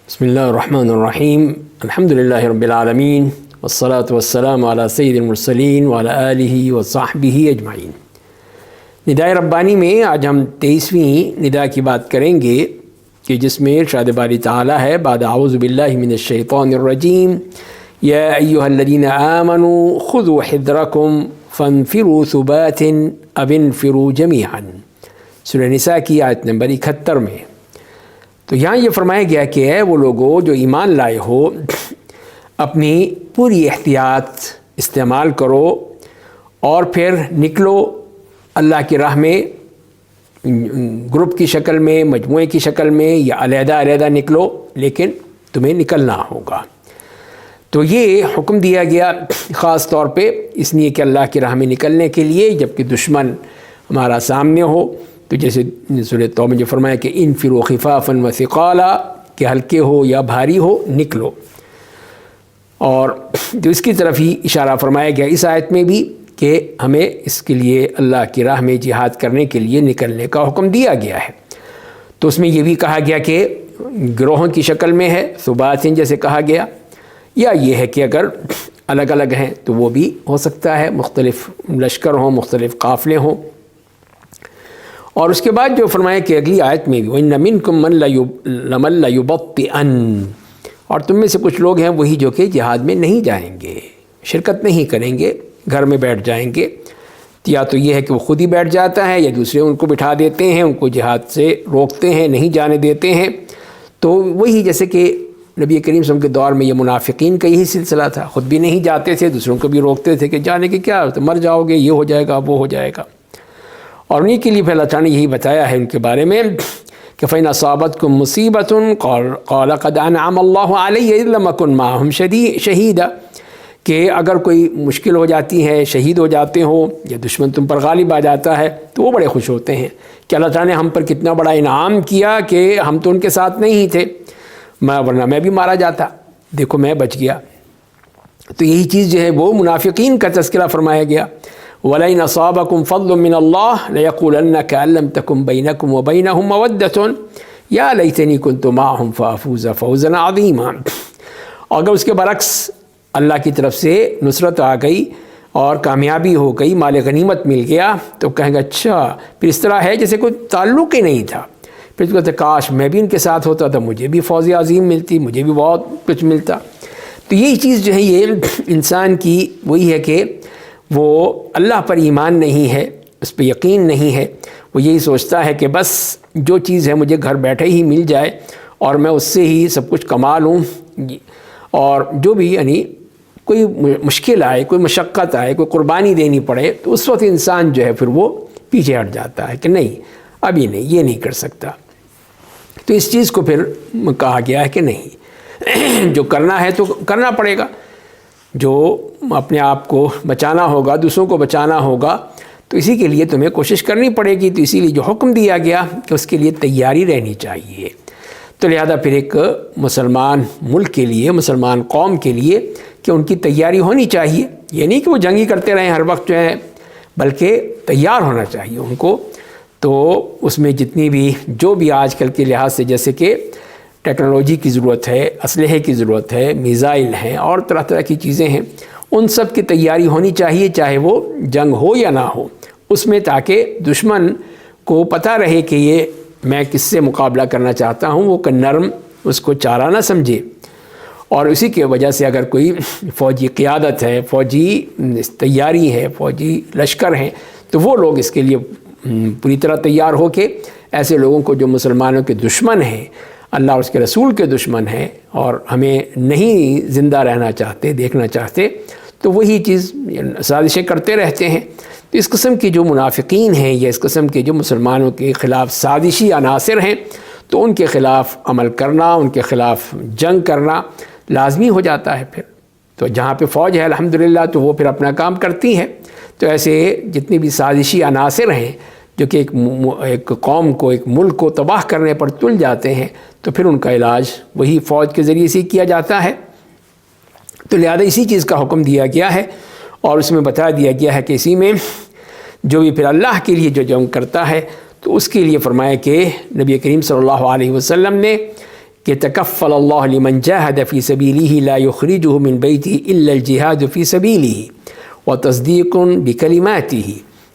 بسم اللہ الرحمن الرحیم الحمد للہ رب العالمین والصلاة والسلام علی سید المرسلین وعلی آلہ وصحبہ اجمعین۔ ندائے ربانی میں آج ہم 23ویں ندا کی بات کریں گے کہ جس میں ارشاد باری تعالیٰ ہے بعد اعوذ باللہ من الشیطان الرجیم یا ایہا الذین آمنوا خذوا حذرکم فانفروا ثبات او انفروا جمیعا، سورہ نساء کی آیت نمبر 71 میں۔ تو یہاں یہ فرمایا گیا کہ اے وہ لوگوں جو ایمان لائے ہو، اپنی پوری احتیاط استعمال کرو اور پھر نکلو اللہ کی راہ میں، گروپ کی شکل میں، مجموعے کی شکل میں یا علیحدہ علیحدہ نکلو، لیکن تمہیں نکلنا ہوگا۔ تو یہ حکم دیا گیا خاص طور پہ اس لیے کہ اللہ کی راہ میں نکلنے کے لیے، جبکہ دشمن ہمارا سامنے ہو، تو جیسے سورہ توبہ میں جو فرمایا کہ انفروا خفافا وثقالا، کہ ہلکے ہو یا بھاری ہو نکلو، اور جو اس کی طرف ہی اشارہ فرمایا گیا اس آیت میں بھی کہ ہمیں اس کے لیے اللہ کی راہ میں جہاد کرنے کے لیے نکلنے کا حکم دیا گیا ہے۔ تو اس میں یہ بھی کہا گیا کہ گروہوں کی شکل میں ہے، ثباتن جیسے کہا گیا، یا یہ ہے کہ اگر الگ الگ ہیں تو وہ بھی ہو سکتا ہے، مختلف لشکر ہوں، مختلف قافلے ہوں۔ اور اس کے بعد جو فرمایا کہ اگلی آیت میں بھی وَإِنَّ مِنْكُمْ مَنْ لَيُبَطِّئَنَّ، اور تم میں سے کچھ لوگ ہیں وہی جو کہ جہاد میں نہیں جائیں گے، شرکت نہیں کریں گے، گھر میں بیٹھ جائیں گے۔ یا تو یہ ہے کہ وہ خود ہی بیٹھ جاتا ہے، یا دوسرے ان کو بٹھا دیتے ہیں، ان کو جہاد سے روکتے ہیں، نہیں جانے دیتے ہیں۔ تو وہی جیسے کہ نبی کریم صلی اللہ علیہ وسلم کے دور میں یہ منافقین کا یہی سلسلہ تھا، خود بھی نہیں جاتے تھے، دوسروں کو بھی روکتے تھے کہ جانے کے کیا، تو مر جاؤ گے، یہ ہو جائے گا، وہ ہو جائے گا۔ اور انہیں کے لیے پھر اللہ تعالیٰ نے یہی بتایا ہے ان کے بارے میں کہ فَإِنْ أَصَابَتْكُم مُّصِيبَةٌ قَالَ قَدْ أَنْعَمَ اللَّهُ عَلَيَّ إِذْ لَمْ أَكُن مَّعَهُمْ شَهِيدًا، کہ اگر کوئی مشکل ہو جاتی ہے، شہید ہو جاتے ہو، یا دشمن تم پر غالب آ جاتا ہے، تو وہ بڑے خوش ہوتے ہیں کہ اللہ تعالیٰ نے ہم پر کتنا بڑا انعام کیا کہ ہم تو ان کے ساتھ نہیں تھے، ورنہ میں بھی مارا جاتا، دیکھو میں بچ گیا۔ تو یہی چیز جو ہے وہ منافقین کا تذکرہ فرمایا گیا۔ وَلَئِنْ أَصَابَكُمْ فَضْلٌ مِّنَ اللَّهِ لَيَقُولَنَّ كَأَن لَّمْ تَكُن بَيْنَكُمْ وَبَيْنَهُم مَّوَدَّةٌ يَا لَيْتَنِي كُنتُ مَعَهُمْ فَأَفُوزَ فَوْزًا عَظِيمًا۔ اگر اس کے برعکس اللہ کی طرف سے نصرت آ گئی اور کامیابی ہو گئی، مال غنیمت مل گیا، تو کہیں گے اچھا، پھر اس طرح ہے جیسے کوئی تعلق ہی نہیں تھا، پھر تو کہتے کاش میں بھی ان کے ساتھ ہوتا تھا، مجھے بھی فوز عظیم ملتی، مجھے بھی بہت کچھ ملتا۔ تو یہی چیز جو ہے یہ انسان کی وہی ہے کہ وہ اللہ پر ایمان نہیں ہے، اس پہ یقین نہیں ہے، وہ یہی سوچتا ہے کہ بس جو چیز ہے مجھے گھر بیٹھے ہی مل جائے اور میں اس سے ہی سب کچھ کما لوں، اور جو بھی یعنی کوئی مشکل آئے، کوئی مشقت آئے، کوئی قربانی دینی پڑے، تو اس وقت انسان جو ہے پھر وہ پیچھے ہٹ جاتا ہے کہ نہیں ابھی نہیں، یہ نہیں کر سکتا۔ تو اس چیز کو پھر کہا گیا ہے کہ نہیں، جو کرنا ہے تو کرنا پڑے گا، جو اپنے آپ کو بچانا ہوگا، دوسروں کو بچانا ہوگا، تو اسی کے لیے تمہیں کوشش کرنی پڑے گی۔ تو اسی لیے جو حکم دیا گیا کہ اس کے لیے تیاری رہنی چاہیے۔ تو لہذا پھر ایک مسلمان ملک کے لیے، مسلمان قوم کے لیے کہ ان کی تیاری ہونی چاہیے، یہ نہیں کہ وہ جنگی کرتے رہیں ہر وقت جو ہے، بلکہ تیار ہونا چاہیے ان کو۔ تو اس میں جتنی بھی جو بھی آج کل کے لحاظ سے جیسے کہ ٹیکنالوجی کی ضرورت ہے، اسلحے کی ضرورت ہے، میزائل ہیں اور طرح طرح کی چیزیں ہیں، ان سب کی تیاری ہونی چاہیے، چاہے وہ جنگ ہو یا نہ ہو اس میں، تاکہ دشمن کو پتہ رہے کہ یہ میں کس سے مقابلہ کرنا چاہتا ہوں، وہ نرم اس کو چارہ نہ سمجھے۔ اور اسی کی وجہ سے اگر کوئی فوجی قیادت ہے، فوجی تیاری ہے، فوجی لشکر ہیں، تو وہ لوگ اس کے لیے پوری طرح تیار ہو کے ایسے لوگوں کو جو مسلمانوں کے دشمن ہیں، اللہ اور اس کے رسول کے دشمن ہیں اور ہمیں نہیں زندہ رہنا چاہتے، دیکھنا چاہتے، تو وہی چیز سازشیں کرتے رہتے ہیں۔ تو اس قسم کے جو منافقین ہیں یا اس قسم کے جو مسلمانوں کے خلاف سازشی عناصر ہیں، تو ان کے خلاف عمل کرنا، ان کے خلاف جنگ کرنا لازمی ہو جاتا ہے۔ پھر تو جہاں پہ فوج ہے الحمدللہ تو وہ پھر اپنا کام کرتی ہے۔ تو ایسے جتنی بھی سازشی عناصر ہیں جو کہ ایک قوم کو، ایک ملک کو تباہ کرنے پر تل جاتے ہیں، تو پھر ان کا علاج وہی فوج کے ذریعے سے کیا جاتا ہے۔ تو لہذا اسی چیز کا حکم دیا گیا ہے، اور اس میں بتا دیا گیا ہے کہ اسی میں جو بھی پھر اللہ کے لیے جو جنگ کرتا ہے، تو اس کے لیے فرمایا کہ نبی کریم صلی اللہ علیہ وسلم نے کہ تکفل اللہ لمن جاہد فی سبیلہ لا یخرجہ من بیتہ الا الجہاد فی سبیلہ وتصدیق بکلماتہ،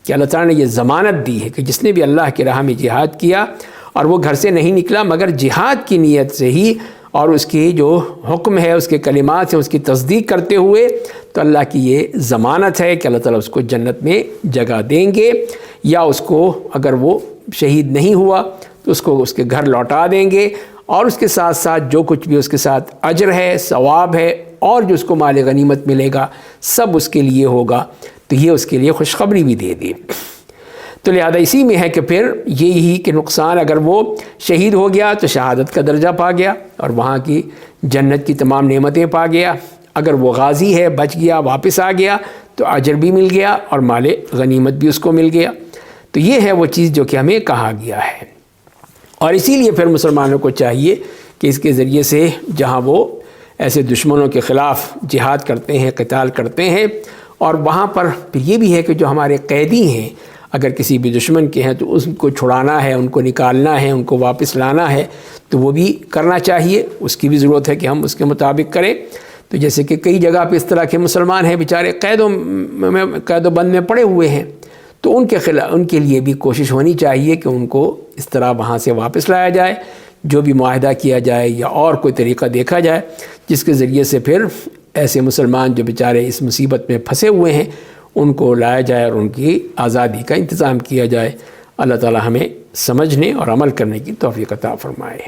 کہ اللہ تعالیٰ نے یہ ضمانت دی ہے کہ جس نے بھی اللہ کی راہ میں جہاد کیا اور وہ گھر سے نہیں نکلا مگر جہاد کی نیت سے ہی اور اس کی جو حکم ہے، اس کے کلمات ہیں، اس کی تصدیق کرتے ہوئے، تو اللہ کی یہ ضمانت ہے کہ اللہ تعالیٰ اس کو جنت میں جگہ دیں گے، یا اس کو اگر وہ شہید نہیں ہوا تو اس کو اس کے گھر لوٹا دیں گے، اور اس کے ساتھ ساتھ جو کچھ بھی اس کے ساتھ اجر ہے، ثواب ہے، اور جو اس کو مال غنیمت ملے گا سب اس کے لیے ہوگا۔ تو یہ اس کے لیے خوشخبری بھی دے دی۔ تو لہذا اسی میں ہے کہ پھر یہی کہ نقصان، اگر وہ شہید ہو گیا تو شہادت کا درجہ پا گیا اور وہاں کی جنت کی تمام نعمتیں پا گیا، اگر وہ غازی ہے، بچ گیا، واپس آ گیا تو اجر بھی مل گیا اور مال غنیمت بھی اس کو مل گیا۔ تو یہ ہے وہ چیز جو کہ ہمیں کہا گیا ہے، اور اسی لیے پھر مسلمانوں کو چاہیے کہ اس کے ذریعے سے جہاں وہ ایسے دشمنوں کے خلاف جہاد کرتے ہیں، قتال کرتے ہیں، اور وہاں پر پھر یہ بھی ہے کہ جو ہمارے قیدی ہیں اگر کسی بھی دشمن کے ہیں تو ان کو چھڑانا ہے، ان کو نکالنا ہے، ان کو واپس لانا ہے، تو وہ بھی کرنا چاہیے، اس کی بھی ضرورت ہے کہ ہم اس کے مطابق کریں۔ تو جیسے کہ کئی جگہ پہ اس طرح کے مسلمان ہیں بیچارے قید و بند میں پڑے ہوئے ہیں، تو ان کے لیے بھی کوشش ہونی چاہیے کہ ان کو اس طرح وہاں سے واپس لایا جائے، جو بھی معاہدہ کیا جائے یا اور کوئی طریقہ دیکھا جائے جس کے ذریعے سے پھر ایسے مسلمان جو بیچارے اس مصیبت میں پھنسے ہوئے ہیں ان کو لایا جائے اور ان کی آزادی کا انتظام کیا جائے۔ اللہ تعالی ہمیں سمجھنے اور عمل کرنے کی توفیق عطا فرمائے۔